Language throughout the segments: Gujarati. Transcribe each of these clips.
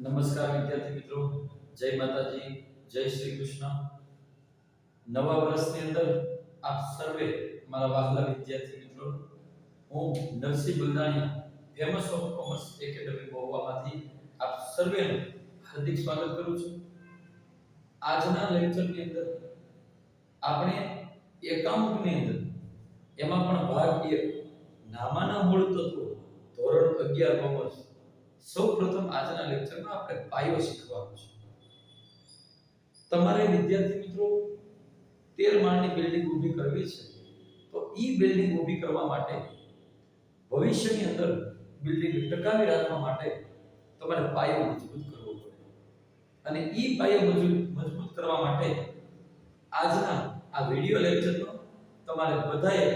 નમસ્કાર વિદ્યાર્થી મિત્રો, જય માતાજી, જય શ્રી કૃષ્ણ. નવા વર્ષની અંદર આપ સર્વે મારા વહાલા વિદ્યાર્થી મિત્રો, હું Narsinh Baldaniya famous of commerce academy મહુવામાંથી આપ સર્વેનું હાર્દિક સ્વાગત કરું છું. આજના લેક્ચરની અંદર આપણે એકાઉન્ટની અંદર એમાં પણ ભાગ 1 નામાના મૂળ તત્વો ધોરણ 11 કોમર્સ સૌપ્રથમ આજના લેક્ચરમાં આપણે પાયો શીખવાનું છે. તમારે વિદ્યાર્થી મિત્રો 13 માળની બિલ્ડિંગ ઊભી કરવી છે, તો ઈ બિલ્ડિંગ ઊભી કરવા માટે ભવિષ્યની અંદર બિલ્ડિંગ ટકાવી રાખવા માટે તમારે પાયો મજબૂત કરવો પડે. અને ઈ પાયો મજબૂત કરવા માટે આજના આ વિડિયો લેક્ચરનો તમારે બધાએ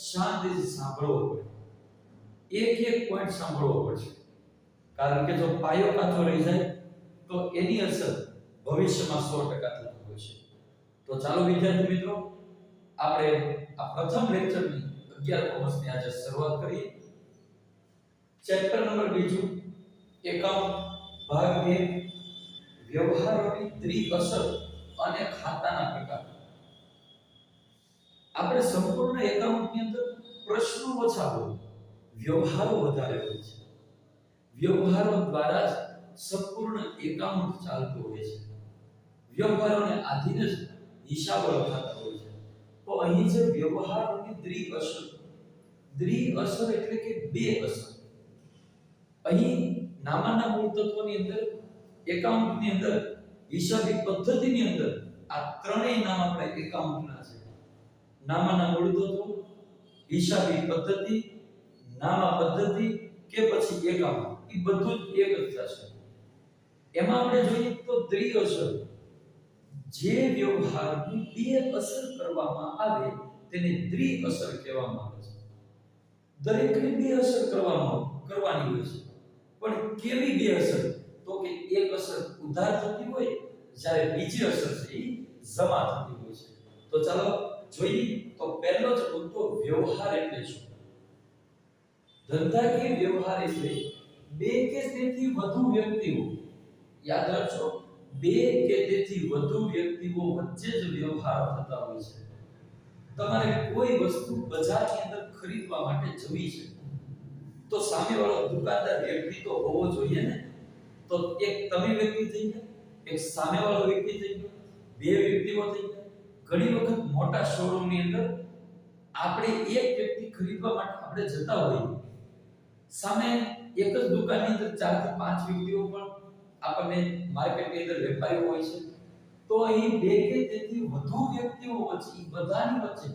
શાંતિથી સાંભળવો પડે. એક પોઈન્ટ સાંભળવો પડશે, કારણ કે જો પાયો કાચો રહી જાય તો એની અસર ભવિષ્યમાં 100% થતી હોય છે. તો ચાલો વિદ્યાર્થી મિત્રો, આપણે આ પ્રથમ લેક્ચરની 11 કોમર્સની આજે શરૂઆત કરીએ. ચેપ્ટર નંબર 2 એકાઉન્ટ ભાગ 2 વ્યવહારોની દ્વિઅસર અને ખાતાના પ્રકાર. આપણે સંપૂર્ણ એકાઉન્ટની અંદર પ્રશ્નો ઓછા હોય, વ્યવહારો વધારે હોય છે. વ્યવહારો દ્વારા જ સંપૂર્ણ એકાઉન્ટ ચાલતું હોય છે. વ્યવહારોને આધીન જ હિસાબો લખાતા હોય છે. તો અહીં જે વ્યવહારોની દ્વિઅસર એટલે કે બે અસર. અહીં નામાના મૂળ તત્વોની અંદર એકાઉન્ટની અંદર હિસાબી પદ્ધતિની અંદર આ ત્રણેય નામ આપણે એકાઉન્ટના છે. નામાના મૂળ તત્વો, હિસાબી પદ્ધતિ, નામા પદ્ધતિ કે પછી એકાઉન્ટ, એ બધું જ એક જ થશે. એમાં આપણે જોઈએ તો દ્વિઅસર, જે વ્યવહારની બે અસર કરવામાં આવે તેને દ્વિઅસર કહેવામાં આવે છે. દરેકને બે અસર કરવાની હોય છે, પણ કેવી બે અસર? તો કે એક અસર ઉધાર થતી હોય, જ્યારે બીજી અસર છે એ જમા થતી હોય છે. તો ચાલો જોઈએ. તો પહેલો જ મુદ્દો વ્યવહાર એટલે શું? ધંધાકીય વ્યવહાર એટલે બે કે તેથી વધુ વ્યક્તિઓ, યાદ રાખજો, બે કે તેથી વધુ વ્યક્તિઓ વચ્ચે જ વ્યવહાર થતા હોય છે. તમારે કોઈ વસ્તુ બજારની અંદર ખરીદવા માટે જવી છે, તો સામેવાળો દુકાનદાર વ્યક્તિ તો હોવો જોઈએ ને. તો એક તમે વ્યક્તિ થઈ ગયા, એક સામેવાળો વ્યક્તિ થઈ ગયો, બે વ્યક્તિઓ થઈ ગયા. ઘણી વખત મોટા શોરૂમની અંદર આપણે એક વ્યક્તિ ખરીદવા માટે આપણે જતા હોઈએ, સામે એક જ દુકાનની અંદર 4 થી 5 વ્યક્તિઓ પણ આપણને માર્કેટની અંદર વેપારીઓ હોય છે. તો અહીં બે કે તેથી વધુ વ્યક્તિઓ વચ્ચે, બધાની વચ્ચે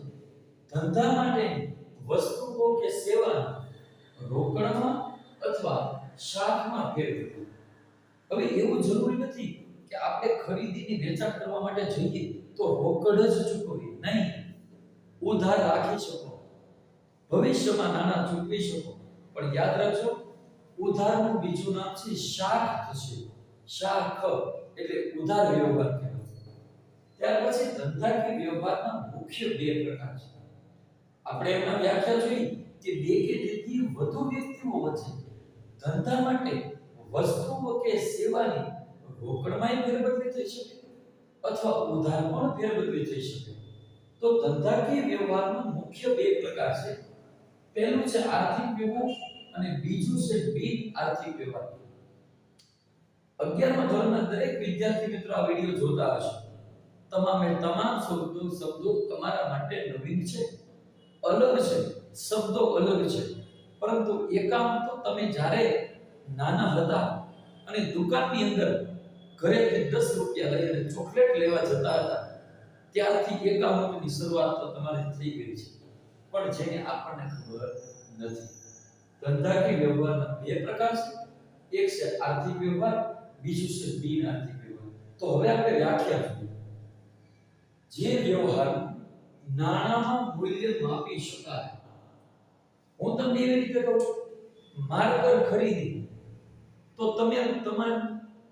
ધંધા માટે વસ્તુઓ કે સેવા રોકડમાં અથવા શાખમાં ફેરવવું. હવે એવું જરૂરી નથી કે આપણે ખરીદીની વેચાણ કરવા માટે જઈએ તો રોકડ જ ચૂકવીએ, નહીં. ઉધાર રાખી શકો, ભવિષ્યમાં નાના ચૂકવી શકો, પણ યાદ રાખજો, ઉધારનું બીજું નામ છે શાખ થશે. શાખ એટલે ઉધાર વ્યવહાર કહેવાય. ત્યાર પછી ધંધાકીય વ્યવહારના મુખ્ય બે પ્રકાર છે. આપણે એમના વ્યાખ્યા જોઈ કે બે કે તેથી વધુ વ્યક્તિઓ વચ્ચે ધંધા માટે વસ્તુઓ કે સેવાની રોકડમાં ફેરબદલી થઈ શકે અથવા ઉધાર પણ ફેરબદલી થઈ શકે. તો ધંધાકીય વ્યવહારના મુખ્ય બે પ્રકાર છે. પહેલું છે આર્થિક વ્યવહાર અને બીજું છે બિન આર્થિક વ્યવહાર. 11મા ધોરણના દરેક વિદ્યાર્થી મિત્રો આ વિડિયો જોતા હશે. તમામ શબ્દો તમારા માટે નવીન છે, અલગ છે, શબ્દો અલગ છે. પરંતુ એકાઉન્ટ તો તમે જ્યારે નાના હતા અને દુકાનની અંદર ઘરેથી 10 રૂપિયા લઈને ચોકલેટ લેવા જતા હતા, ત્યારથી એકાઉન્ટની શરૂઆત તો તમારી થઈ ગઈ છે, પણ જેને આપણને ખબર નથી. ધંધાકીય વ્યવહારના બે પ્રકાર છે. એક છે આર્થિક વ્યવહાર, બીજું છે બિન આર્થિક વ્યવહાર. તો હવે આપણે વ્યાખ્યા જોઈએ. જે વ્યવહાર નાણાંમાં મૂલ્ય માપી શકાય. હું તમને એવી રીતે કહું, માર્કર ખરીદી તો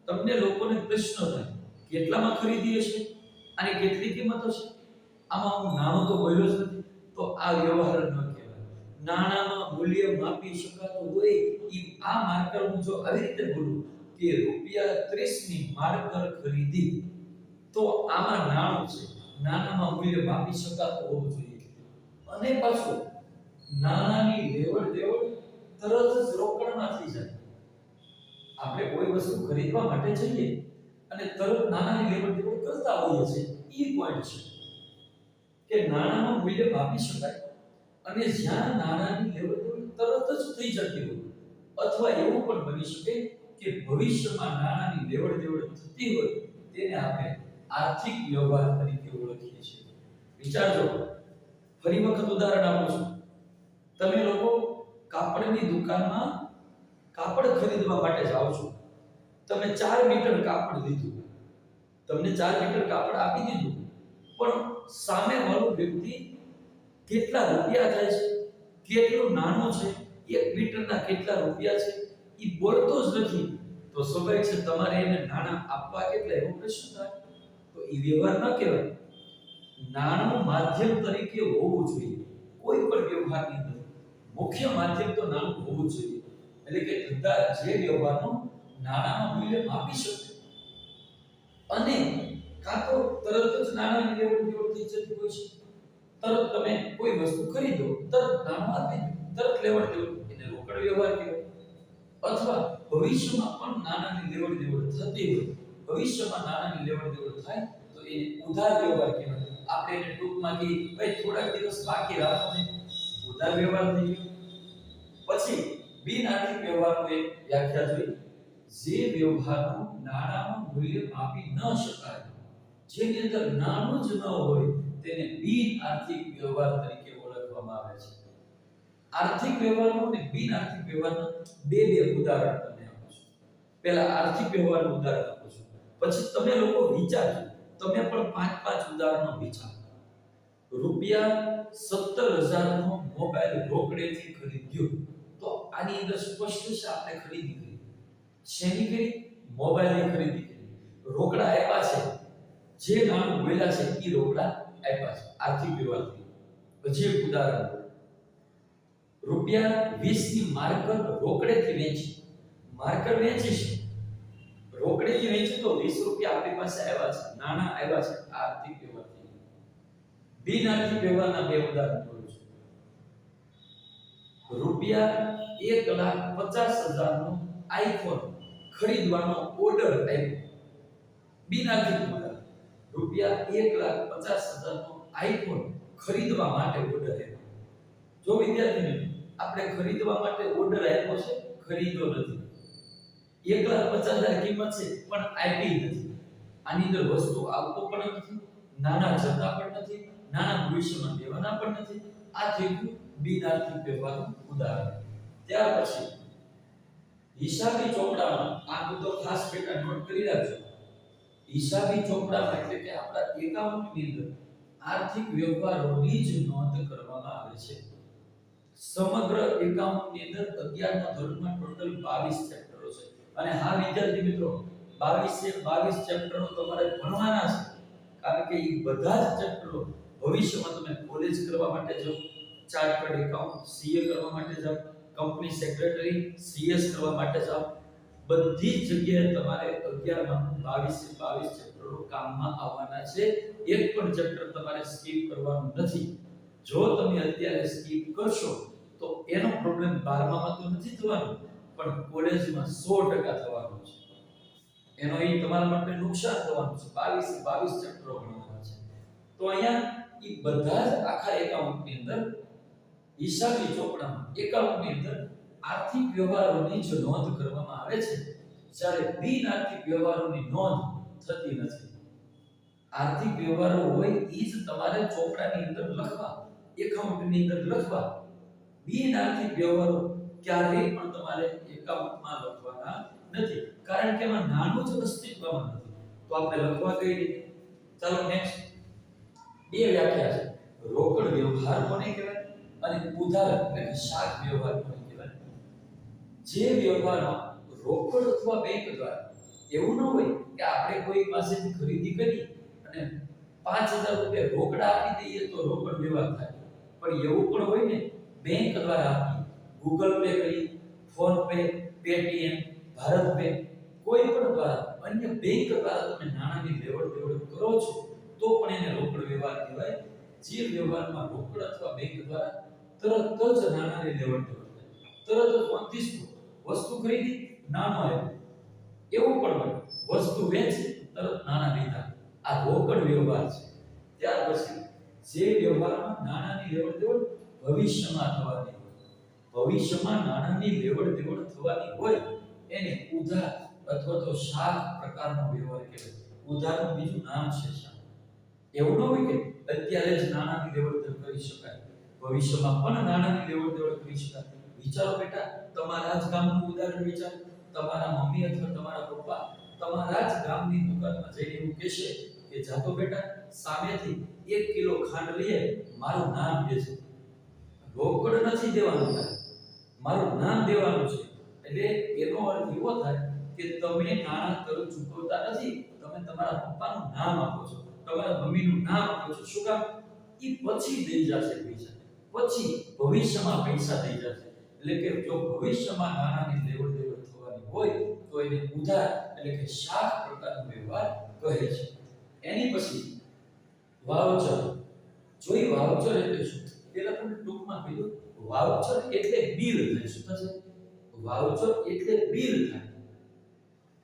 તમને લોકોને પ્રશ્ન થાય, કેટલામાં ખરીદી હશે, અને કેટલી કિંમત હશે? આમાં હું નાણું તો બોલ્યો જ નથી, તો આ વ્યવહાર ન કહેવાય. નાણાંમાં મૂલ્ય માપી શકાતું હોય, આ માર્કર હું જો આવી રીતે બોલું કે ₹30 ની માર્કર ખરીદી, તો આમાં નાણું છે, નાણામાં મૂલ્ય માપી શકાતું હોવું જોઈએ. અને પાછું નાણાની લેવડ દેવડ તરત જ રોકડમાં થઈ જાય. આપણે કોઈ વસ્તુ ખરીદવા માટે જઈએ અને તરત નાણાની લેવડ દેવડ કરતા હોઈએ છીએ. ઈ પોઈન્ટ છે કે નાણાનું મૂલ્ય માપી શકાય અને જ્યાં નાણાની લેવડ દેવડ તરત જ થઈ જતી હોય, અથવા એવું પણ બની શકે કે ભવિષ્યમાં નાણાની લેવડ દેવડ થતી હોય, તેને આપણે આર્થિક વ્યવહાર તરીકે ઓળખીએ છીએ. વિચારજો, ફરી વખત ઉદાહરણ આપું છું. તમે લોકો કાપડની દુકાનમાં કાપડ ખરીદવા માટે જાઓ છો. તમે 4 મીટર કાપડ લીધું, તમને 4 મીટર કાપડ આપી દીધું, પણ સામે વાળો વ્યક્તિ કેટલા રૂપિયા થાય છે, કેટલું નાનું છે, 1 મીટરના કેટલા રૂપિયા છે, એ બોલતો જ નથી, તો સ્વાભાવિક છે તમારે એને નાણાં આપવા કેટલા, એવો પ્રશ્ન થાય. તો એ વ્યવહાર ન કહેવાય. નાણું માધ્યમ તરીકે હોવું જોઈએ કોઈ પણ વ્યવહારની અંદર. મુખ્ય માધ્યમ તો નાણું હોવું જોઈએ. એટલે કે ધંધા જે વ્યવહારનું નાણાંનું મૂલ્ય માપી શકે અને કાં તો તરત જ નાણાંની લેવડ દેવડ થઈ જતી હોય છે. તરત તમે કોઈ વસ્તુ ખરીદો, તરત નાણું આપી દો, તરત લેવડ દેવડ, એને રોકડ વ્યવહાર કહેવાય. અથવા ભવિષ્યમાં પણ નાણાંની લેવડ દેવડ થતી હોય, ભવિષ્યમાં નાણાંની લેવડ દેવડ થાય તો એને ઉધાર વ્યવહાર કહેવાય. આપણે એને ટૂંકમાં કે ભાઈ થોડાક દિવસ બાકી રાખો ને, ઉધાર વ્યવહાર થઈ ગયો. પછી બિન આર્થિક વ્યવહારનો એક વ્યાખ્યા જોઈ, જે વ્યવહારનું નાણાંનું મૂલ્ય માપી ન શકાય, જેની અંદર નાણું જ ન હોય, તેને બિન આર્થિક વ્યવહાર તરીકે ઓળખવામાં આવે છે. આર્થિક વ્યવહારનો અને બિન આર્થિક વ્યવહારનો બે ઉદાહરણ તમને આપું છું. પહેલા આર્થિક વ્યવહારનું ઉદાહરણ આપું છું, પછી તમે લોકો વિચારજો, તમે પણ 5 ઉદાહરણો વિચારો. ₹17,000 નો મોબાઈલ રોકડેથી ખરીદ્યો, તો આની અંદર સ્પષ્ટ છે આપણે ખરીદી કરી. શેની કરી? મોબાઈલની ખરીદી કરી. રોકડા આપ્યા છે, જે નાણું બોલ્યા છે એ રોકડા આપ્યા છે. આર્થિક વ્યવહાર થઈ. પછી એક ઉદાહરણ, ₹20 ની માર્કર રોકડેથી વેચી. માર્કર વેચી છે, રોકડેથી વેચી તો ₹20 આપણી પાસે આવ્યા છે, નાણાં આવ્યા છે. આર્થિક વ્યવહાર થઈ. બિન આર્થિક વ્યવહારના બે ઉદાહરણ કરું છું. ₹1,50,000 નો આઈફોન ખરીદવાનો ઓર્ડર આપ્યો. બિન આર્થિક વ્યવહાર. ₹1,50,000 નો આઈફોન ખરીદવા માટે ઓર્ડર આપ્યો. જો વિદ્યાર્થી મિત્રો, આપણે ખરીદવા માટે ઓર્ડર આપ્યો છે, ખરીદ્યો નથી. 1,50,000 કિંમત છે પણ આપી નથી. આની અંદર વસ્તુ આવતો પણ નથી, નાના જતા પણ નથી, નાના ભવિષ્યમાં દેવાના પણ નથી. આ થઈ ગયું બિન આર્થિક વ્યવહારનું ઉદાહરણ. ત્યાર પછી હિસાબી ચોપડામાં આ મુદ્દો ખાસ બેટા નોટ કરી રાખજો. હિસાબી ચોપડામાં એટલે કે આપણા એકાઉન્ટની અંદર આર્થિક વ્યવહારોની જ નોંધ કરવામાં આવે છે. સમગ્ર એકાઉન્ટની અંદર 11મા ધોરણમાં ટોટલ 22 ચેપ્ટરો છે. અને હા વિદ્યાર્થી મિત્રો, 22 ચેપ્ટરો તમારે ભણવાના છે, કારણ કે એ બધા જ ચેપ્ટરો ભવિષ્યમાં તમે કોલેજ કરવા માટે જાઓ, ચાર્ટર્ડ એકાઉન્ટ સીએ કરવા માટે જાઓ, કંપની સેક્રેટરી સીએસ કરવા માટે જાઓ, બધી જગ્યાએ તમારે 11માં 22 ચેપ્ટરો કામમાં આવવાના છે. એક પણ ચેપ્ટર તમારે સ્કીપ કરવાનું નથી. જો તમે અત્યારે સ્કીપ કરશો તો એનો પ્રોબ્લેમ 12મામાં તો નથી થવાનો, પણ કોલેજમાં 100% થવાનો છે. એનો એ તમારા માટે નુકસાન થવાનું છે. 22 ચેપ્ટરો ભણવાના છે. તો અહીંયા એ બધા જ આખા એકાઉન્ટની અંદર હિસાબી ચોપડામાં એકાઉન્ટની અંદર આર્થિક વ્યવહારોની જ નોંધ કરવામાં આવે છે, જ્યારે બિન આર્થિક વ્યવહારોની નોંધ થતી નથી. આર્થિક વ્યવહારો હોય એ જ તમારે ચોપડાની અંદર લખવા, એકાઉન્ટની અંદર લખવા. બિન આર્થિક વ્યવહારો ક્યારેય પણ તમારે એકાઉન્ટમાં લખવાના નથી, કારણ કે એમાં નાનું જ અસ્તિત્વમાં નથી. તો આપણે લખવા કઈ રીતે? ચાલો નેક્સ્ટ બે વ્યાખ્યા છે. રોકડ વ્યવહાર કોને કહેવાય અને ઉધાર એટલે કે શાક વ્યવહાર કોને કહેવાય? જે વ્યવહારમાં રોકડ અથવા બેંક દ્વારા એવું ન હોય કે આપણે કોઈ પાસેથી ખરીદી કરી અને 5,000 રૂપિયા રોકડા આપી દઈએ તો રોકડ વ્યવહાર થાય, પણ એવું પણ હોય ને, બેંક દ્વારા આપી, ગૂગલ પે કરી, phone pay, Paytm, Bharat pay, કોઈ પણ દ્વારા અન્ય બેંક દ્વારા તમે નાણાંની લેવડ દેવડ કરો છો તો પણ એને રોકડ વ્યવહાર કહેવાય. જે વ્યવહારમાં રોકડ અથવા બેંક દ્વારા તરત જ નાણાંની લેવડ દેવડ થાય, તરત જ ઓન ધી સ્પોટ વસ્તુ ખરીદી નાણું આવ્યું, એવું પણ હોય વસ્તુ વેચી તરત નાણાં લીધા, આ રોકડ વ્યવહાર છે. ત્યાર પછી જે વ્યવહારમાં નાણાંની લેવડ દેવડ ભવિષ્યમાં થવાની હોય, ભવિષ્યમાં નાણાંની લેવડ દેવડ થવાની હોય એને ઉધાર અથવા તો શાખ પ્રકારનો વ્યવહાર કહેવાય. ઉધારનું બીજું નામ છે શાખ. એવું ન હોય કે અત્યારે જ નાણાંની લેવડ દેવડ કરી શકાય, ભવિષ્યમાં પણ નાણાંની લેવડ દેવડ કરી શકાય. વિચારો બેટા, તમારા જ ગામનું ઉદાહરણ વિચારો. તમારા મમ્મી અથવા તમારા પપ્પા તમારા જ ગામની દુકાનમાં જઈને એવું કહેશે કે જાતો બેટા સામેથી 1 કિલો ખાંડ લઈએ, મારું નામ દેજો. રોકડ નથી દેવાનું, મારું નામ દેવાનું છે. એટલે એનો અર્થ એવો થાય કે તમે નાણાં તરત ચૂકવતા નથી, તમે તમારા પપ્પાનું નામ આપો છો, તમારા મમ્મીનું નામ આપો છો. શું કામ? એ પછી દઈ જશે પૈસા, પછી ભવિષ્યમાં પૈસા દઈ જશે. એટલે કે જો ભવિષ્યમાં નાણાંની લેવડ દેવડ થવાની હોય તો એને ઉધાર એટલે કે શાખ પ્રકારનો વ્યવહાર કહે છે. એની પછી વાઉચર. જોઈ વાઉચર એટલે શું? પેલા તમને ટૂંકમાં કીધું, વાઉચર એટલે બિલ થાય. શું થશે? વાઉચર એટલે બિલ થાય.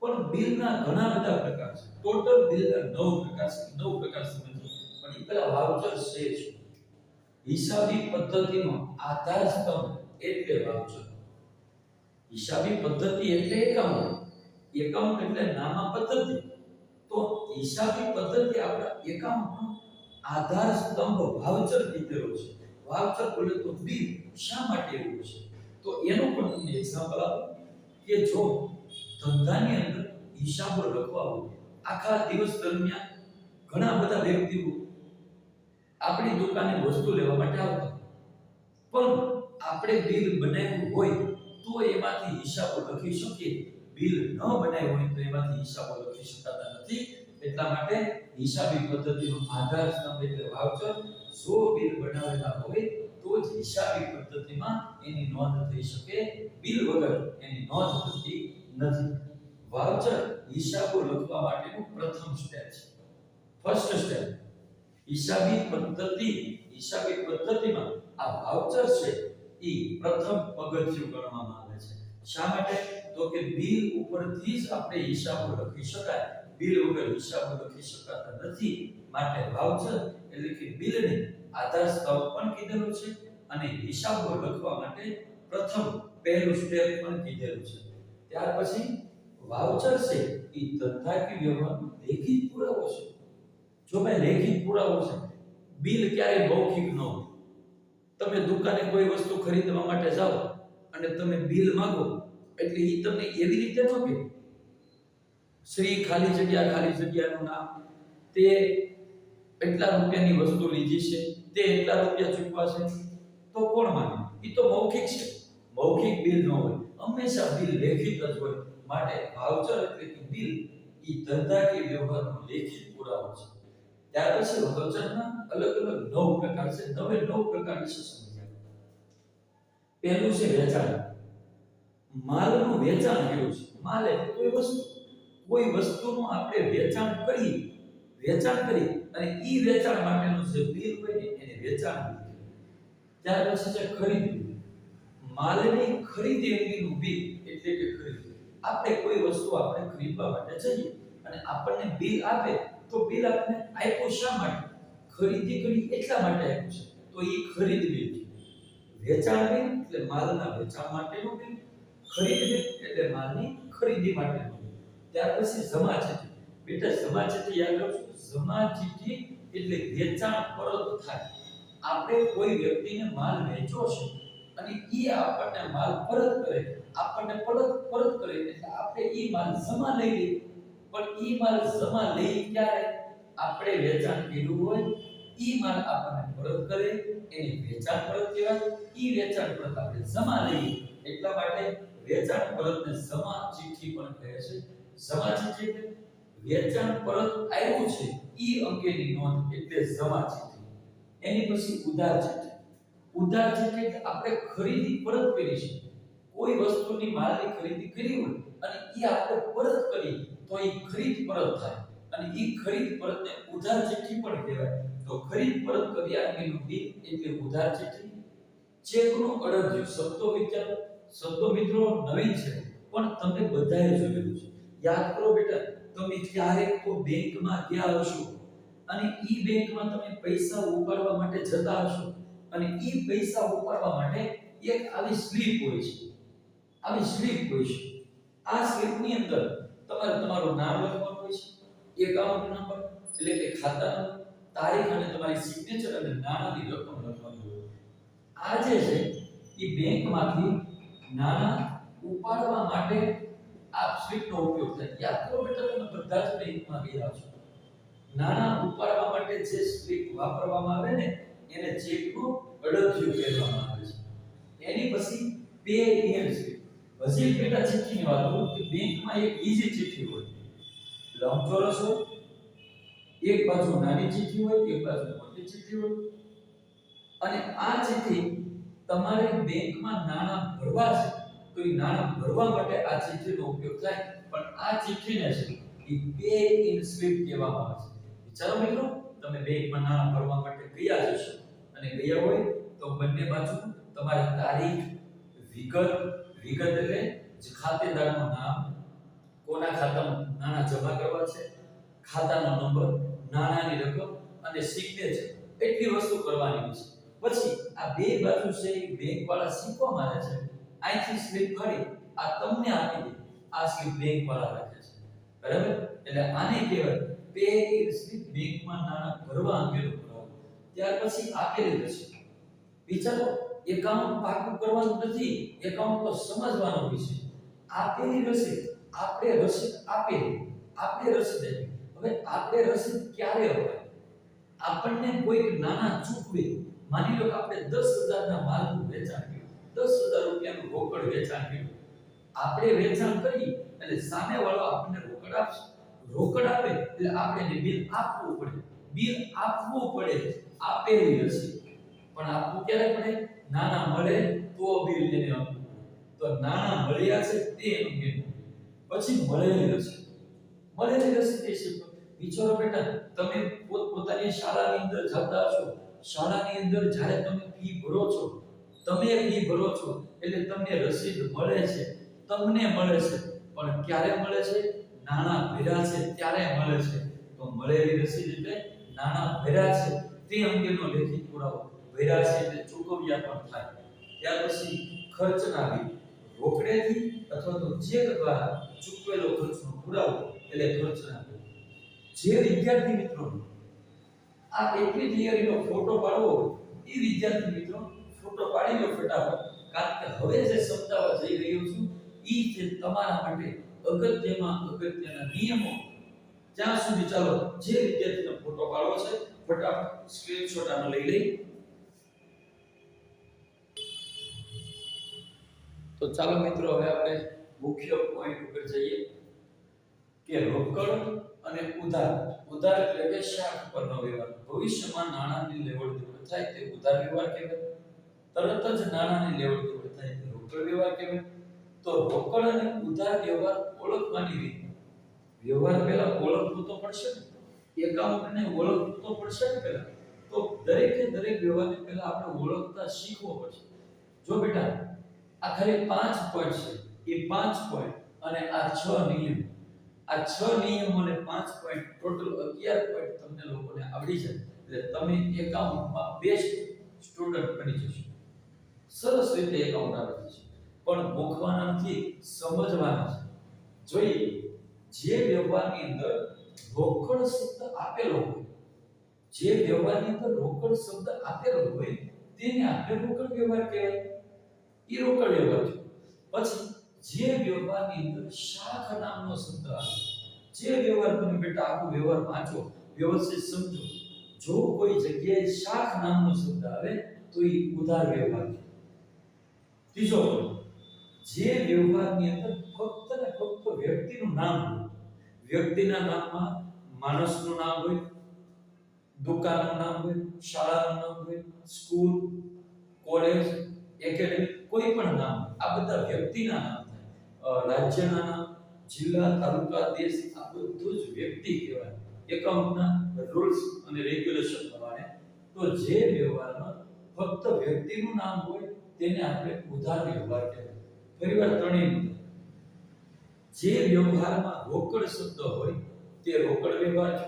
પણ બિલના ઘણા બધા પ્રકાર છે. ટોટલ બિલના 9 પ્રકાર છે. 9 પ્રકાર સમજો. પણ એ પેલા વાઉચર છે શું? હિસાબી પદ્ધતિનો આધાર સ્તંભ એટલે વાઉચર. હિસાબી પદ્ધતિ એટલે એકાઉન્ટ. એકાઉન્ટ એટલે નામા પદ્ધતિ. તો હિસાબી પદ્ધતિ આપણા એકાઉન્ટનો આધાર સ્તંભ વાઉચર કીધેલો છે. વાઉચર બોલે તો બિલ. શા માટે એવું છે? તો એનું પણ તમને એક્ઝામ્પલ આપું કે જો ધંધાની અંદર હિસાબો લખવા હોય, આખા દિવસ દરમિયાન ઘણા બધા વ્યક્તિઓ આપણી દુકાને વસ્તુ લેવા માટે આવતા, પણ આપણે બિલ બનાવ્યું હોય તો એમાંથી હિસાબો લખી શકીએ, બિલ ન બનાવ્યું હોય તો એમાંથી હિસાબો લખી શકાતા નથી. એટલા માટે હિસાબી પદ્ધતિનો આધાર સ્તંભ એટલે વાઉચર. જો બિલ બનાવેલા હોય તો જ હિસાબી પદ્ધતિમાં એની નોંધ થઈ શકે, બિલ વગર એની નોંધ થતી નથી. વાઉચર હિસાબો લખવા માટેનું પ્રથમ સ્ટેપ છે. ફર્સ્ટ સ્ટેપ હિસાબી પદ્ધતિમાં આ વાઉચર છે એ પ્રથમ પગથિયું ગણવામાં આવે છે. શા માટે? તો કે બિલ ઉપરથી જ આપણે હિસાબો લખી શકાય, બિલ વગર હિસાબો લખી શકાતા નથી. માટે વાઉચર એટલે કે બિલને આધાર સ્તંભ પણ કીધેલું છે અને હિસાબો લખવા માટે પ્રથમ પહેલું સ્ટેપ પણ કીધેલું છે. ત્યાર પછી વાઉચર છે એ ધંધાકીય વ્યવહારનો લેખિત પુરાવો છે. જો ભાઈ લેખિત પુરાવો છે, બિલ ક્યારેય મૌખિક ન હોય. તમે દુકાને કોઈ વસ્તુ ખરીદવા માટે જાઓ અને તમે બિલ માંગો એટલે એ તમને એવી રીતે ન કહે શ્રી ખાલી જગ્યાનું નામ, તે એટલા રૂપિયાની વસ્તુ લીધી છે, તે એટલા રૂપિયા ચૂકવાશે, તો કોણ માને? એ તો મૌખિક છે. મૌખિક બિલ ન હોય, હંમેશા બિલ લેખિત જ હોય. માટે વાઉચર એટલે કે બિલ એ ધંધાકીય વ્યવહારનો લેખિત પુરાવો છે. ત્યાર પછી વાઉચરના અલગ અલગ 9 પ્રકાર છે. 9 પ્રકાર વિશે સમજ્યા. પહેલું છે વેચાણ. માલનું વેચાણ કેવું છે? માલ એટલે કોઈ વસ્તુનું આપણે વેચાણ કરી અને ઈ વેચાણ માટેનું જે બિલ હોય ને એને વેચાણ બિલ કહેવાય. ત્યાર પછી છે ખરીદી. માલની ખરીદી અંગેનું બિલ એટલે કે ખરીદી. આપણે કોઈ વસ્તુ આપણે ખરીદવા માટે જઈએ અને આપણને બિલ આપે તો બિલ આપણને આપ્યું શા માટે? ખરીદી કરી એટલા માટે આપ્યું છે, તો એ ખરીદ બિલ છે. વેચાણ બિલ એટલે માલના વેચાણ માટેનું બિલ, ખરીદ બિલ એટલે માલની ખરીદી માટેનું બિલ. ત્યાર પછી જમા ચિઠ્ઠી. બેટા જમા ચિઠ્ઠી યાદ રાખજો. જમા ચિઠ્ઠી એટલે વેચાણ પરત થાય. આપણે કોઈ વ્યક્તિને માલ વેચ્યો છે અને એ આપણને માલ પરત કરે એટલે આપણે એ માલ જમા લઈ લઈએ. પણ એ માલ જમા લઈ ક્યારે? આપણે વેચાણ કર્યું હોય એ માલ આપણને પરત કરે એને વેચાણ પરત કહેવાય. એ વેચાણ પરત આપણે જમા લઈએ એટલા માટે વેચાણ પરતને જમા ચિઠ્ઠી પણ કહે છે. જમા ચિઠ્ઠી એટલે વેચાણ પરત આવ્યું છે એ અંગેની નોંધ એટલે જમા ચિઠ્ઠી. એની પછી ઉધાર ચિઠ્ઠી. ઉધાર ચિઠ્ઠી એટલે આપણે ખરીદી પરત કરી છે. કોઈ વસ્તુની માલની ખરીદી કરી હોય અને એ આપણે પરત કરી તો એ ખરીદ પરત થાય અને એ ખરીદ પરતને ઉધાર ચિઠ્ઠી પણ કહેવાય. તો ખરીદ પરત કર્યા અંગેનું બિલ એટલે ઉધાર ચિઠ્ઠી. ચેકનું અડધ્યું શબ્દો વિચારો. શબ્દો મિત્રો નવીન છે પણ તમને બધાએ જોયેલું છે. યાદ કરો બેટા, તમે ક્યારેક તો બેંકમાં ગયા હશો અને ઈ બેંકમાં તમે પૈસા ઉપાડવા માટે જતા હશો અને ઈ પૈસા ઉપાડવા માટે એક આવી સ્લીપ હોય છે. આવી સ્લીપ હોય છે. આ સ્લીપની અંદર તમારે તમારું નામ લખવાનું હોય છે, એકાઉન્ટ નંબર એટલે કે ખાતા નંબર, તારીખ અને તમારી સિગ્નેચર અને નાણાંની રકમ લખવાની હોય. આ જે છે એ બેંકમાંથી નાણાં ઉપાડવા માટે આ સ્લીપનો ઉપયોગ થાય. યાદ કરો બેટા, તમે બધા જ બેંકમાં ગયા છો. નાણાં ઉપાડવા માટે જે સ્લીપ વાપરવામાં આવે ને એને ચેકનું અડધ્યું કહેવામાં આવે છે. એની પછી પે ઇન સ્લીપ. હજી બેટા ચિઠ્ઠીની વાત કરું કે બેંકમાં એક ઈઝી ચિઠ્ઠી હોય, લંબચોરસ હોય, એક બાજુ નાની ચિઠ્ઠી હોય, એક બાજુ મોટી ચિઠ્ઠી હોય અને આ ચિઠ્ઠી તમારે બેંકમાં નાણાં ભરવા છે તો એ નાણાં ભરવા માટે આ ચિઠ્ઠીનો ઉપયોગ થાય. પણ આ ચિઠ્ઠીને છે એ પે ઇન સ્લીપ કહેવામાં આવે છે. ચાલો મિત્રો, તમે બેંકમાં નાણાં ભરવા માટે ગયા જશો અને ગયા હોય તો બંને બાજુ તમારે તારીખ, વિગત એટલે જે ખાતેદારનું નામ, કોના ખાતામાં નાણાં જમા કરવા છે, ખાતાનો નંબર, નાણાંની રકમ અને સિગ્નેચર એટલી વસ્તુ કરવાની છે. પછી આ બે બાજુ છે એ બેંક વાળા સિક્કો મારે છે. અહીંથી સ્લીપ કાઢી આ તમને આપી દે. આ સ્લીપ બેંક વાળા રાખે છે. બરાબર? એટલે આને કહેવાય પે ઇન સ્લીપ, બેંકમાં નાણાં ભરવા અંગેનો પુરાવો. ત્યાર પછી આપેલી રસીદ. વિચારો, એકાઉન્ટ પાકું કરવાનું નથી, એકાઉન્ટ તો સમજવાનો વિષય. આપેલી રસીદ, આપણે રસીદ આપેલી, આપણે રસીદ આપી. હવે આપણે રસીદ ક્યારે અપાય? આપણને કોઈ નાના ચૂકવે, માની લો કે આપણે 10,000 ના માલનું વેચાણ કર્યું, 10,000 રૂપિયાનું રોકડ વેચાણ કર્યું. આપણે વેચાણ કરી એટલે સામે વાળો આપણને રોકડ આપશે. રોકડ આપે એટલે આપણે એને બિલ આપવું પડે. બિલ આપવું પડે આપેલી રસીદ. પણ આપવું ક્યારે પડે? નાણાં મળે તો બિલ એને આપવું પડે. તો નાણાં મળ્યા છે તે અંગે. પછી મળેલી રસીદ. મળેલી રસીદ એ છે. વિચારો બેટા, તમે પોતાની શાળાની અંદર જતા છો. શાળાની અંદર જ્યારે તમે ફી ભરો છો, એટલે તમને રસીદ મળે છે. તમને મળે છે પણ ક્યારે મળે છે? નાણાં ભર્યા છે ત્યારે મળે છે. તો મળેલી રસીદ એટલે નાણાં ભર્યા છે તે અંગેનો લેખિત પુરાવો. ભર્યા છે એટલે ચૂકવ્યા પણ થાય. ત્યાર પછી ખર્ચના બિલ, રોકડેથી અથવા તો ચેક દ્વારા ચૂકવેલો ખર્ચનો પુરાવો એટલે ખર્ચના બિલ. જે વિદ્યાર્થી મિત્રો આ એટલી થિયરીનો ફોટો પાડવો એ વિદ્યાર્થી મિત્રો ફોટો પાડી લો ફટાફટ. કારણ કે હવે જે સમજાવવા જઈ રહ્યો છું એ છે તમારા માટે અગત્યના નિયમો. ત્યાં સુધી ચાલો, જે વિદ્યાર્થીનો ફોટો પાડવો છે ફટાફટ સ્ક્રીનશોટ આનો લઈ લઈ. તો ચાલો મિત્રો, હવે આપણે મુખ્ય પોઈન્ટ ઉપર જઈએ કે રોકડ અને ઉધાર. ઉધાર એટલે કે શાખ પરનો વ્યવહાર. ભવિષ્યમાં નાણાંની લેવડ દેવડ થાય તે ઉધાર વ્યવહાર કહેવાય. તરત જ નાણાંની લેવડ દેવડ થાય તે રોકડ વ્યવહાર કહેવાય. તો રોકડ અને ઉધાર વ્યવહાર ઓળખવાની રીત. વ્યવહાર પહેલા ઓળખવું તો પડશે ને, એકાઉન્ટને ઓળખવું તો પડશે ને પહેલા. તો દરેક વ્યવહારને પહેલા આપણે ઓળખતા શીખવો પડશે. જો બેટા, આ ખાલી 5 પોઈન્ટ છે. એ 5 પોઈન્ટ અને આ 6 નિયમ, આ 6 નિયમો અને 5 પોઈન્ટ, ટોટલ 11 પોઈન્ટ તમને લોકોને આવડી જાય એટલે તમે એકાઉન્ટમાં બેસ્ટ સ્ટુડન્ટ બની જશો. સરસ રીતે એકાઉન્ટ આવડે છે. પણ ભૂખવાના નથી, સમજવાના છે. જોઈએ, જે વ્યવહારની અંદર રોકડ શબ્દ આપેલો હોય, જે વ્યવહારની અંદર રોકડ શબ્દ આપેલો હોય તેને આપણે રોકડ વ્યવહાર કહેવાય. એ રોકડ વ્યવહાર છે. પછી જે વ્યવહારની અંદર શાખ નામનો શબ્દ આવે, જે વ્યવહાર, તમે બેટા આખો વ્યવહાર વાંચો, વ્યવસ્થિત સમજો. જો કોઈ જગ્યાએ શાખ નામનો શબ્દ આવે તો એ ઉધાર વ્યવહાર છે. ત્રીજો પોઈન્ટ, જે વ્યવહારની અંદર ફક્ત ને ફક્ત વ્યક્તિનું નામ હોય. વ્યક્તિના નામમાં માણસનું નામ હોય, દુકાનનું નામ હોય, શાળાનું નામ હોય, સ્કૂલ, કોલેજ, એકેડેમી, કોઈ પણ નામ, આ બધા વ્યક્તિના નામ થાય. રાજ્યના નામ, જિલ્લા, તાલુકા, દેશ, આ બધું જ વ્યક્તિ કહેવાય એકાઉન્ટના રૂલ્સ અને રેગ્યુલેશન પ્રમાણે. તો જે વ્યવહારમાં ફક્ત વ્યક્તિનું નામ હોય તેને આપણે ઉધાર વ્યવહાર કહેવાય. ફરીવાર ત્રણેય મુદ્દા. જે વ્યવહારમાં રોકડ શબ્દ હોય તે રોકડ વ્યવહાર છે.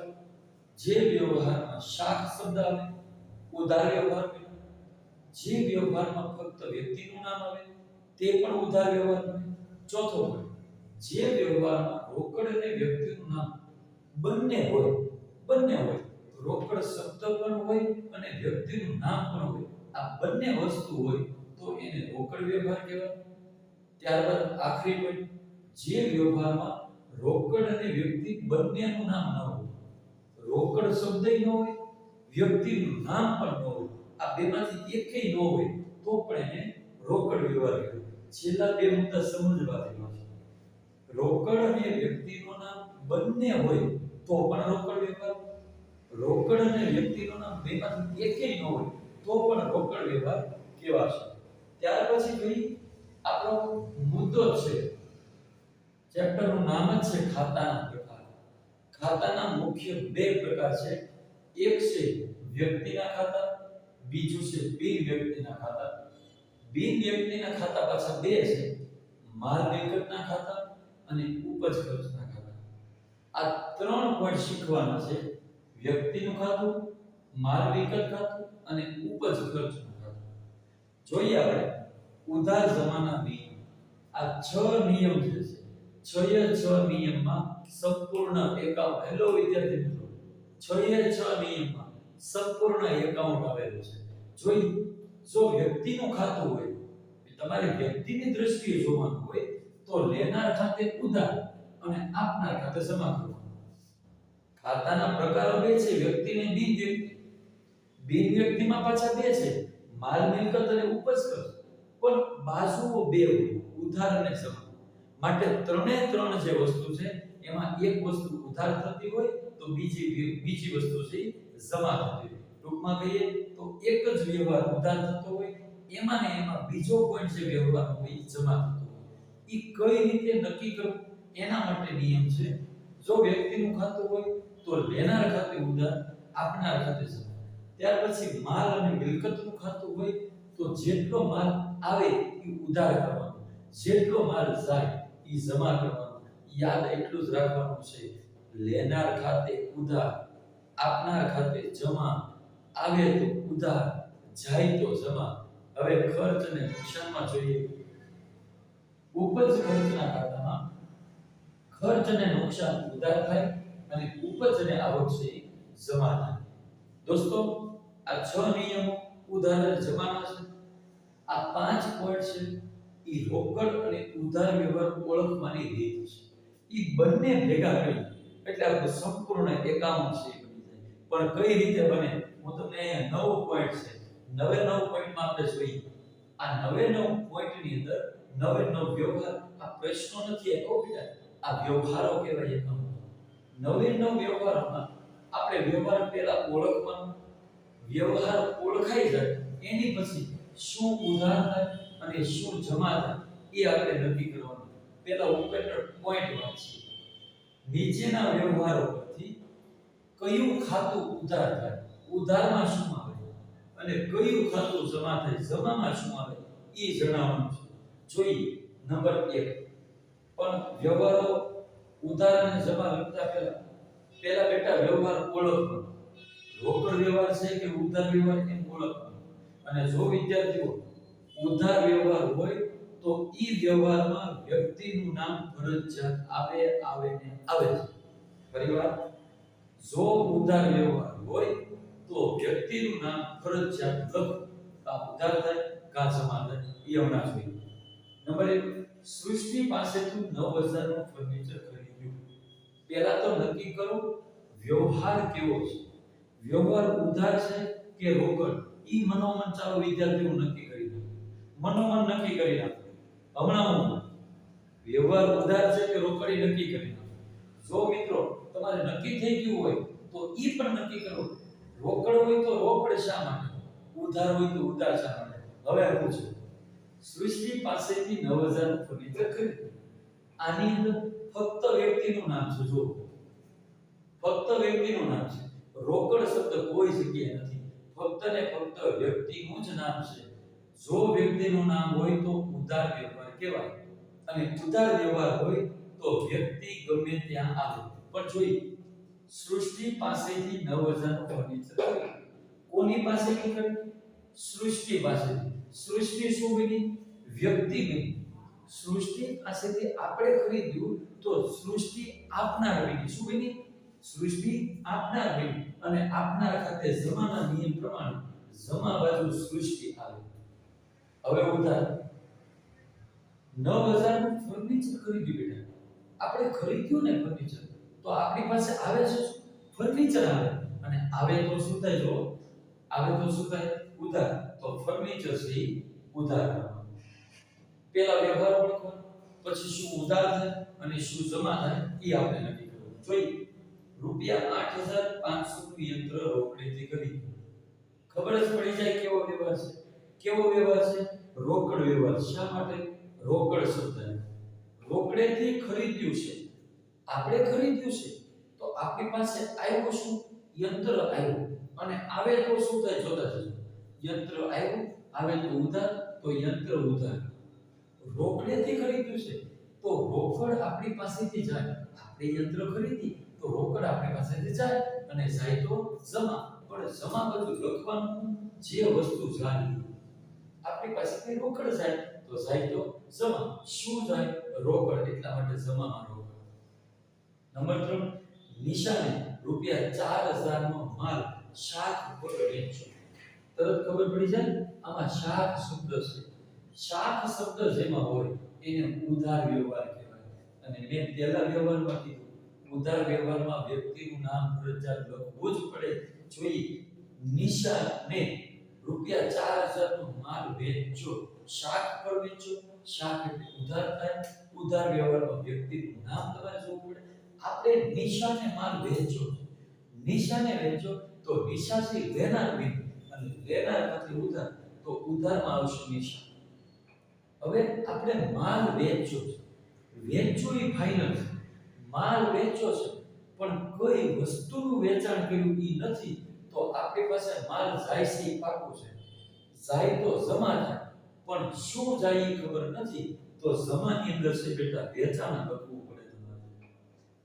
જે વ્યવહારમાં શાખ શબ્દ આવે ઉધાર વ્યવહાર કહેવાય. જે વ્યવહારમાં ફક્ત વ્યક્તિનું નામ આવે તે પણ ઉધાર વ્યવહાર કહેવાય. ચોથો point, જે વ્યવહારમાં રોકડ અને વ્યક્તિનું નામ બંને હોય, રોકડ શબ્દ પણ હોય અને વ્યક્તિનું નામ પણ હોય, આ બંને વસ્તુ હોય તો એને રોકડ વ્યવહાર કહેવાય. ત્યારબાદ આખરી point, જે વ્યવહારમાં રોકડ અને વ્યક્તિ બંનેનું નામ ન હોય, રોકડ શબ્દ ન હોય, વ્યક્તિનું નામ પણ ન હોય, આ બેમાંથી એકેય ન હોય તો પણ એને રોકડ વ્યવહાર કહેવાય. છેલ્લા બે મુદ્દા સમજવા જેવા છે. રોકડ અને વ્યક્તિનું નામ બંને હોય તો પણ રોકડ વ્યવહાર, રોકડ અને વ્યક્તિનું નામ બેમાંથી એકેય ન હોય તો પણ રોકડ વ્યવહાર કહેવાશે. ત્યાર પછી જોઈએ આપણો મુદ્દો છે, ચેપ્ટરનું નામ જ છે ખાતાના પ્રકાર. ખાતાના મુખ્ય બે પ્રકાર છે. એક છે વ્યક્તિના ખાતા, બીજું છે બિન વ્યક્તિના ખાતા. બિન વ્યક્તિના ખાતા પાછા બે છે, માલ મિલકતના ખાતા અને ઉપજ ખર્ચના ખાતા. આ ત્રણ પોઈન્ટ શીખવાના છે. વ્યક્તિનું ખાતું, માલ મિલકત ખાતું અને ઉપજ ખર્ચનું ખાતું. જોઈએ આપણે ઉધાર જમાના નિયમ. આ 6 નિયમ છે. 6 નિયમમાં સંપૂર્ણ એકાઉન્ટ. હેલો વિદ્યાર્થી મિત્રો, 6 નિયમમાં સંપૂર્ણ એકાઉન્ટ આવેલું છે. જોઈએ, જો વ્યક્તિનું ખાતું હોય, તમારે વ્યક્તિની દ્રષ્ટિએ જોવાનું હોય તો લેનાર ખાતે ઉધાર અને આપનાર ખાતે જમા કરવાનું. ખાતાના પ્રકારો બે છે, વ્યક્તિ અને બિન વ્યક્તિ. બિન વ્યક્તિમાં પાછા બે છે, માલ મિલકત અને ઉપજ ખર્ચ. પણ બાજુઓ બે હોય, ઉધાર અને જમા. માટે ત્રણે ત્રણ જે વસ્તુ છે એમાં એક વસ્તુ ઉધાર થતી હોય તો બીજી વસ્તુ છે જમા થતી હોય. ટૂંકમાં કહીએ તો એક જ વ્યવહાર ઉધાર થતો હોય, એમાં ને એમાં બીજો પોઈન્ટ જે વ્યવહાર હોય જમા થતો હોય. ઈ કઈ રીતે નક્કી કરવું એના માટે નિયમ છે. જો વ્યક્તિનું ખાતું હોય તો લેનાર ખાતે ઉધાર, આપનાર ખાતે જમા. ત્યાર પછી માલ અને મિલકતનું ખાતું હોય તો જેટલો માલ આવે એ ઉધાર કરવાનો, જેટલો માલ જાય એ જમા કરવાનો. યાદ એટલું જ રાખવાનું છે, લેનાર ખાતે ઉધાર, આપનાર ખાતે જમા. આવે તો ઉધાર, જાય તો જમા. હવે ખર્ચ અને નુકસાનમાં જોઈએ. ઉપજ ખર્ચના ખાતામાં ખર્ચ અને નુકસાન ઉધાર થાય અને ઉપજ અને આવક છે જમા થાય. દોસ્તો, આ 6 નિયમો ઉધાર અને જમાના છે. આ 5 પોઈન્ટ છે એ રોકડ અને ઉધાર વ્યવહાર ઓળખવાની રીત છે. એ બંને ભેગા કરી એટલે આપણું સંપૂર્ણ એકાઉન્ટ છે પણ કઈ રીતે બને હું તમને અહીંયા 9 પોઈન્ટ છે, 9 પોઈન્ટમાં આપણે જોઈએ. આ 9 પોઈન્ટની અંદર 9 વ્યવહાર. આ પ્રશ્નો નથી આપ્યો બેટા, આ વ્યવહારો કહેવાય. એકાઉન્ટ 9 વ્યવહારોમાં આપણે વ્યવહાર પહેલા ઓળખવાનો. વ્યવહાર ઓળખાઈ જાય એની પછી શું ઉધાર થાય અને શું જમા થાય એ આપણે નક્કી કરવાનું. પહેલા ઉપર પોઈન્ટ વાંચીએ. નીચેના વ્યવહારો પરથી કયું ખાતું ઉધાર થાય, ઉધારમાં શું આવે, અને કયું ખાતું જમા થાય, જમામાં શું આવે એ જણાવવાનું છે. જોઈએ નંબર 1. પણ વ્યવહારો ઉધાર અને જમા લખતા પહેલા બેટા વ્યવહાર ઓળખવાનો. રોકડ વ્યવહાર છે કે ઉધાર વ્યવહાર એમ ઓળખવાનું. અને જો વિદ્યાર્થીઓ ઉધાર વ્યવહાર હોય તો ઈ વ્યવહારમાં વ્યક્તિનું નામ ફરજિયાત આવે છે. ફરીવાર, જો ઉધાર વ્યવહાર હોય તો વ્યક્તિનું નામ ફરજિયાત લખ. કા ઉધાર થાય કા જમા થાય. એ હમણાં જોઈએ. નંબર 1. સૃષ્ટિ પાસેથી 9000 નું ફર્નિચર ખરીદ્યું. પહેલા તો નક્કી કરો વ્યવહાર કેવો છે. વ્યવહાર ઉધાર છે કે રોકડ, ઈ મનોમન ચાલો વિદ્યાર્થીઓ નક્કી કરી દો. મનોમન નક્કી કરી નાખો. હમણાં હું વ્યવહાર ઉધાર છે કે રોકડ એ નક્કી કરી નાખો. જો મિત્રો તમારે નક્કી થઈ ગયું હોય તો ઈ પણ નક્કી કરો. રોકડ હોય તો રોકડ શા માટે, ઉધાર હોય તો ઉધાર શા માટે. હવે હું છું સૃષ્ટિ પાસેથી 9000 નું ફર્નિચર ખરીદ્યું. આની અંદર ફક્ત વ્યક્તિનું નામ છે. જો ફક્ત વ્યક્તિનું નામ છે, રોકડ શબ્દ કોઈ જગ્યાએ નથી. ફક્ત ને ફક્ત વ્યક્તિનું જ નામ છે. જો વ્યક્તિનું નામ હોય તો ઉધાર વ્યવહાર કહેવાય, અને ઉધાર વ્યવહાર હોય તો વ્યક્તિ ગમે ત્યાં આવે. પણ જોઈએ, સૃષ્ટિ પાસેથી 9000 નું ફર્નિચર ખરીદ્યું. કોની પાસેથી ખરીદ્યું? સૃષ્ટિ પાસેથી. સૃષ્ટિ શું બની? વ્યક્તિ બની. સૃષ્ટિ પાસેથી આપણે ખરીદ્યું તો સૃષ્ટિ આપનાર બની. શું બની? સૃષ્ટિ આપનાર બની. અને આપનાર ખાતે જમાના નિયમ પ્રમાણે જમા બાજુ સૃષ્ટિ આવે. હવે ઉધાર 9000 નું ફર્નિચર ખરીદ્યું. બેટા આપણે ખરીદ્યું ને ફર્નિચર, તો આપણી પાસે આવે છે ફર્નિચર આવે. અને આવે તો શું થાય? જો આવે તો શું થાય? ઉધાર. તો ફર્નિચર છે ઉધાર કરવાનું. પહેલા વ્યવહાર ઓળખવાનો, પછી શું ઉધાર થાય અને શું જમા થાય એ આપણે નક્કી કરવું જોઈએ. રૂપિયા 8500 નું યંત્ર રોકડેથી ખરીદ્યું. ખબર જ પડી જાય કેવો વ્યવહાર છે. કેવો વ્યવહાર છે? રોકડ વ્યવહાર. શા માટે? રોકડ શબ્દ રોકડેથી ખરીદ્યું છે. આપણે ખરીદ્યું છે તો આપણી પાસે આવ્યું શું? યંત્ર આવ્યું. અને આવે તો શું થાય? જોતા જજો. યંત્ર આવ્યું, આવે તો ઉધાર, તો યંત્ર ઉધાર. રોકડેથી ખરીદ્યું છે તો રોકડ આપણી પાસેથી જાય. આપણે યંત્ર ખરીદી તો રોકડ આપણી પાસેથી જાય, અને જાય તો જમા. પણ જમા બધું લખવાનું, જે વસ્તુ જાય આપણી પાસેથી રોકડ જાય તો જાય તો જમા. શું જાય? રોકડ. એટલા માટે જમામાં રોકડ. નંબર 3, નિશાને રૂપિયા 4000 નો માલ શાક પર વેચ્યો. તરત ખબર પડી જાય આમાં શાક શબ્દ છે. શાક શબ્દ જેમાં હોય એને ઉધાર વ્યવહાર કહેવાય. અને મેં પહેલા વ્યવહારમાં કીધું, ઉધાર વ્યવહારમાં વ્યક્તિનું નામ ફરજિયાત લખવું જ પડે. જોઈએ, નિશાને રૂપિયા 4000 નો માલ વેચ્યો. શાક પર વેચ્યો. શાક એટલે ઉધાર થાય. ઉધાર વ્યવહારમાં વ્યક્તિનું નામ તમારે જોવું પડે. આપણે નિશાને માલ વેચ્યો. નિશાને વેચ્યો તો નિશાથી લેનાર બની, અને લેનાર માંથી ઉધાર, તો ઉધારમાં આવશે નિશા. હવે આપણે માલ વેચ્યો છે. વેચ્યો એ ફાઇનલ છે. માલ વેચ્યો છે પણ કોઈ વસ્તુનું વેચાણ કર્યું એ નથી, તો આપણી પાસે માલ જાય છે એ પાકું છે. જાય તો જમા થાય, પણ શું જાય એ ખબર નથી. તો જમાની અંદર છે બેટા વેચાણ લખવું પડે તમારે.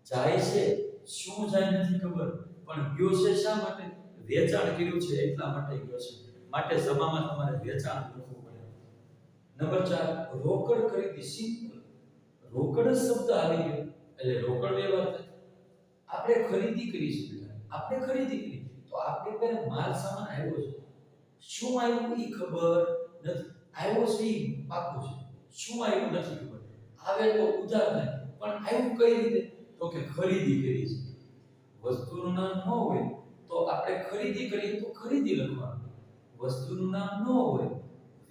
જાય છે, શું જાય નથી ખબર, પણ ગયો છે શા માટે? વેચાણ કર્યું છે એટલા માટે ગયો છે. માટે જમામાં તમારે વેચાણ લખવું પડે. નંબર 4, રોકડ ખરીદી. સિમ્પલ. રોકડ શબ્દ આવી ગયો એટલે રોકડ વ્યવહાર થાય. આપણે ખરીદી કરી છે બેટા. આપણે ખરીદી કરી તો આપણી પાસે માલ સામાન આવ્યો છે. શું આવ્યું એ ખબર નથી. આવ્યો છે એ પાકું છે. શું આવ્યું નથી ખબર. આવે તો ઉધાર થાય, પણ આવ્યું કઈ રીતે? તો કે ખરીદી કરી છે. વસ્તુનું નામ ન હોય તો આપણે ખરીદી કરીએ તો ખરીદી લખવાનું. વસ્તુનું નામ ન હોય,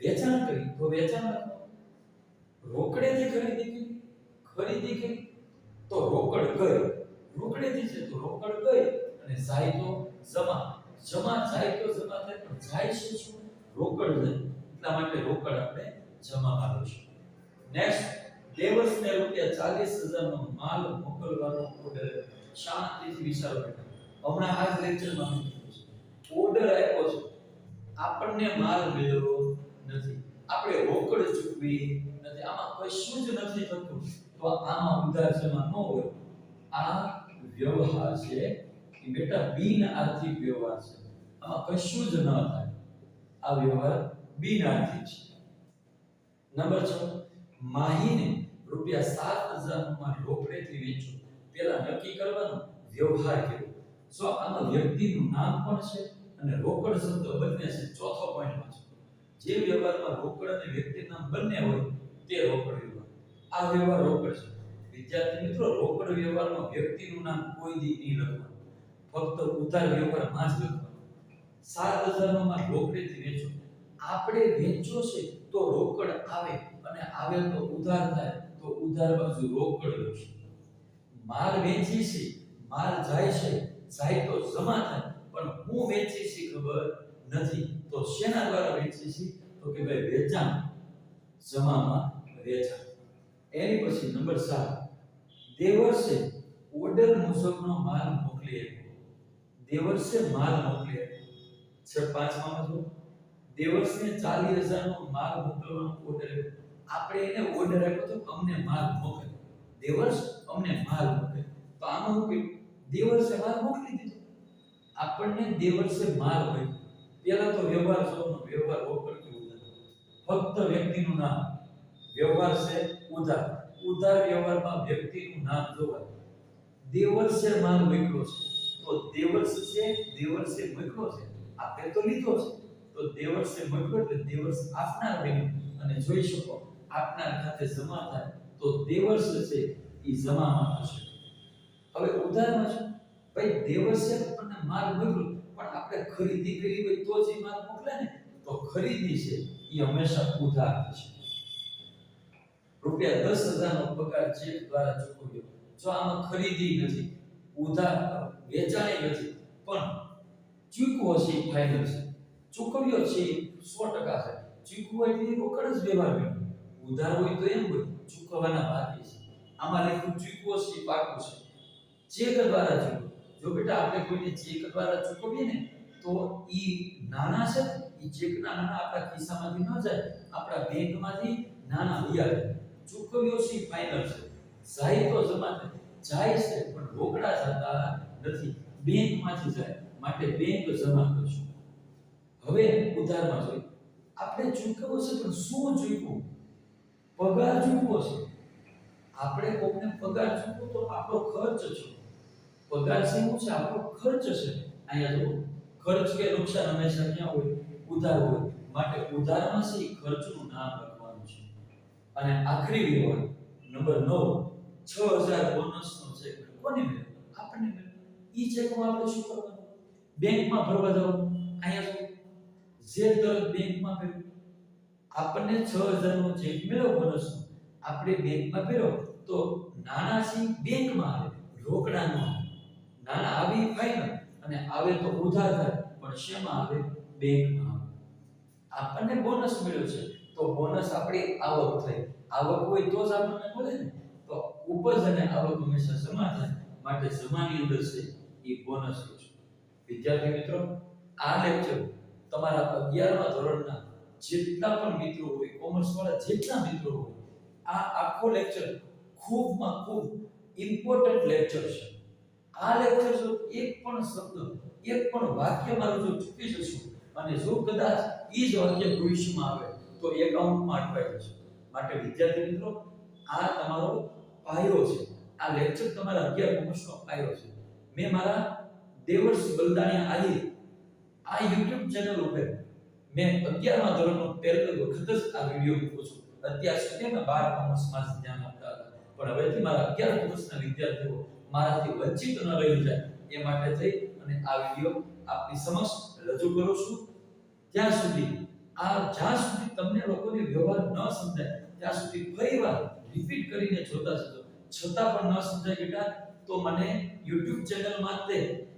વેચાણ કરી તો વેચાણ લખવાનું. રોકડેથી ખરીદી કરી, ખરીદી કરી તો રોકડ ગઈ. રોકડેથી છે તો રોકડ ગઈ, અને જાય તો જમા. જમા જાય તો જમા થાય, પણ જાય છે શું? રોકડ જાય. એટલા માટે રોકડ આપણે જમામાં લઈશું. નેક્સ્ટ, દેવસને રૂપિયા 40000 નો માલ મોકલવાનો ઓર્ડર. શાંતિથી વિચારો બેટા. હમણાં આ જ લેક્ચરમાં મેં કીધું છે, ઓર્ડર આપ્યો છે, આપણને માલ મળ્યો નથી, આપણે રોકડ ચૂકવી નથી, આમાં કશું જ નથી થતું, તો આમાં ઉધાર જમા ન હોય. આ વ્યવહાર છે એ બેટા બિન આર્થિક વ્યવહાર છે. આમાં કશું જ ન થાય. આ વ્યવહાર બિન આર્થિક છે. નંબર 6, માહીને રૂપિયા 7000 માં રોકડેથી વેચ્યો. પેલા નક્કી કરવાનું વ્યવહાર કેવો. જો આમાં વ્યક્તિનું નામ પણ છે અને રોકડ શબ્દ બંને છે. ચોથો પોઈન્ટ છે, જે વ્યવહારમાં રોકડ અને વ્યક્તિ નામ બંને હોય તે રોકડ વ્યવહાર. આ વ્યવહાર રોકડ છે. વિદ્યાર્થી મિત્રો, રોકડ વ્યવહારમાં વ્યક્તિનું નામ કોઈ દી નહીં લખવાનું, ફક્ત ઉધાર વ્યવહારમાં જ લખવાનું. 7000 નો માલ રોકડેથી વેચો. આપણે વેચો છે તો રોકડ આવે, અને આવે તો ઉધાર થાય, તો ઉધાર બાજુ રોકડ લખશું. માલ વેચી છે, માલ જાય છે, જાય તો જમા થાય, પણ હું વેચી છે ખબર નથી, તો શેના દ્વારા વેચી છે? તો કે ભાઈ વેચાણ. જમામાં વેચાણ. એની પછી નંબર 7, દેવર્ષે ઓર્ડર મુજબનો માલ મોકલી આપ્યો. દેવર્ષે માલ મોકલી આપ્યો. 5માં જો દેવર્ષને 40,000 નો માલ મોકલવાનો ઓર્ડર આપ્યો. આપણે એને ઓર્ડર આપ્યો તો અમને માલ મોકલ. દેવર્ષ અમને માલ મોકલ. તો આમાં હું કહ્યું દેવર્ષે માલ મોકલી દીધો. આપણને દેવર્ષે માલ હોય પેલા તો વ્યવહાર શબ્દનો વ્યવહાર ઓપર કે ઉધાર. ફક્ત વ્યક્તિનું નામ. વ્યવહાર છે ઉધાર. ઉધાર વ્યવહારમાં વ્યક્તિનું નામ જોવાય. દેવર્ષે માલ મોકલ્યો છે તો દેવર્ષ છે, દેવર્ષે મોકલ્યો છે. આપણે તો લીધો છે તો દેવર્ષે મોકલ્યો એટલે દેવર્ષ આપનાર બન્યું. અને જોઈ શકો આપનાર ખાતે જમા થાય તો દેવર્ષ છે એ જમામાં થશે. હવે ઉધારમાં શું? ભાઈ દેવર્ષે આપણને માલ મોકલ્યો પણ આપણે ખરીદી કરી હોય તો જ એ માલ મોકલે ને. તો ખરીદી છે એ હંમેશા ઉધાર થશે. રૂપિયા 10,000 નો પગાર ચેક દ્વારા ચૂકવ્યો. જો આમાં ખરીદી નથી, ઉધાર વેચાણી નથી, પણ ચૂકવો છે એ ફાઇનલ છે, ચૂકવ્યો છે 100% છે. ચૂકવો એટલે રોકડ જ વ્યવહાર બન્યો. ઉધાર હોય તો એમ હોય ચૂકવવાના બાકી છે. આમાં લખ્યું ચૂકવો છે પાકું છે. ચેક દ્વારા ચૂકવો. જો બેટા આપણે કોઈને ચેક દ્વારા ચૂકવીએ ને તો ઈ નાના છે, ઈ ચેકના નાના આપણા ખિસ્સામાંથી ન જાય, આપણા બેંકમાંથી નાના વ્યાજ. ચૂકવ્યો છે ફાઇનલ છે. જાય તો જમા જાય છે પણ રોકડા જતા નથી, બેંકમાંથી જાય. માટે બેંક જમા કરશું. હવે ઉધારમાં જોઈએ આપણે ચૂકવવો છે પણ શું ચૂકવું? પગાર ચૂકવો છે. આપણે કોકને પગાર ચૂકવો તો આપણો ખર્ચ છે. પગાર શું છે? આપણો ખર્ચ છે. અહીંયા જો ખર્ચ કે નુકસાન હંમેશા ક્યાં હોય? ઉધાર હોય. માટે ઉધારમાં છે ખર્ચનું નામ લખવાનું છે. અને આખરી વ્યવહાર નંબર 9, 6,000 બોનસનો ચેક. કોને મળ્યો? આપણને મળ્યો. ઈ ચેકમાં આપણે શું કરવાનું? બેંકમાં ભરવા જવાનું. અહીંયા જે તરત બેંકમાં ભર્યું આપણને 6,000 નો ચેક મળ્યો બોનસનો, આપણે બેંકમાં ભર્યો તો નાના સી બેંકમાં આવે, રોકડા ન આવે. નાના આવી ફાઇનલ અને આવે તો ઉધાર થાય, પણ શેમાં આવે? બેંકમાં આવે. આપણને બોનસ મળ્યો છે તો બોનસ આપણી આવક થઈ. આવક હોય તો જ આપણને મળે ને. તો ઉપજ અને આવક હંમેશા જમા થાય. માટે જમાની અંદર છે એ બોનસ છે. વિદ્યાર્થી મિત્રો, આ લેક્ચર તમારા 11મા ધોરણના જેટલા પણ મિત્રો હોય, કોમર્સ વાળા જેટલા મિત્રો હોય, આ આખો લેક્ચર ખૂબમાં ખૂબ ઇમ્પોર્ટન્ટ લેક્ચર છે. આ લેક્ચર જો એક પણ શબ્દ, એક પણ વાક્ય મારું જો ચૂકી જશો અને જો કદાચ ઈ જ વાક્ય ભવિષ્યમાં આવે તો એકાઉન્ટમાં અટવાઈ જશે. માટે વિદ્યાર્થી મિત્રો, આ તમારો પાયો છે. આ લેક્ચર તમારા 11 કોમર્સનો પાયો છે. મેં મારા દેવર્ષ બલદાણિયા આહિર આ YouTube ચેનલ ઉપર મેં 11મા ધોરણનો પહેલી વખત જ આ વિડિયો મૂકું છું. અત્યાર સુધી મેં 12 કોમર્સમાં જ ધ્યાન આપતા હતા, પણ હવેથી મારા 11 કોમર્સના વિદ્યાર્થીઓ મારાથી વંચિત ન રહી જાય એ માટે થઈ અને આ વિડિયો આપની સમક્ષ રજૂ કરું છું. જ્યાં સુધી તમને લોકોને વ્યવહાર ન સમજાય ત્યાં સુધી ફરીવાર રિપીટ કરીને જોતા જજો. છતાં પણ ન સમજાય બેટા તો મને YouTube ચેનલમાં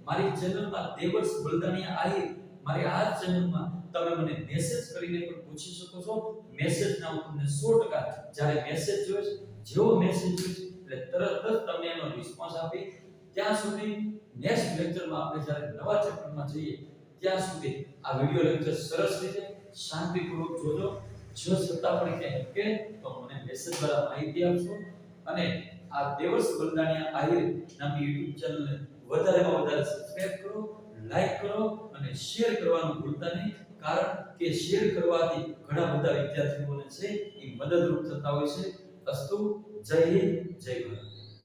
મારી ચેનલમાં દેવર્ષ બલદાણિયા આહિર, મારી આ ચેનલમાં તમે મને મેસેજ કરીને પણ પૂછી શકો છો. મેસેજના હું તમને 100% જ્યારે મેસેજ જોઈશ, જેવો મેસેજ જોઈશ એટલે તરત જ તમને એનો રિસ્પોન્સ આપી. ત્યાં સુધી નેક્સ્ટ લેક્ચરમાં આપણે જ્યારે નવા ચેપ્ટરમાં જઈએ ત્યાં સુધી આ વિડિયો લેક્ચર સરસ રીતે શાંતિપૂર્વક જોજો. જો છતાં પણ ક્યાંય કે તો મને મેસેજ દ્વારા માહિતી આપશો. અને આ દેવર્ષ બલદાણિયા આહિર નામની YouTube ચેનલને વધારેમાં વધારે સબસ્ક્રાઇબ કરો, લાઈક કરો અને શેર કરવાનું ભૂલતા નહીં. કારણ કે શેર કરવાથી ઘણા બધા વિદ્યાર્થીઓને છે એ મદદરૂપ થતા હોય છે. અસ્તુ. જય હિન્દ, જય ભારત.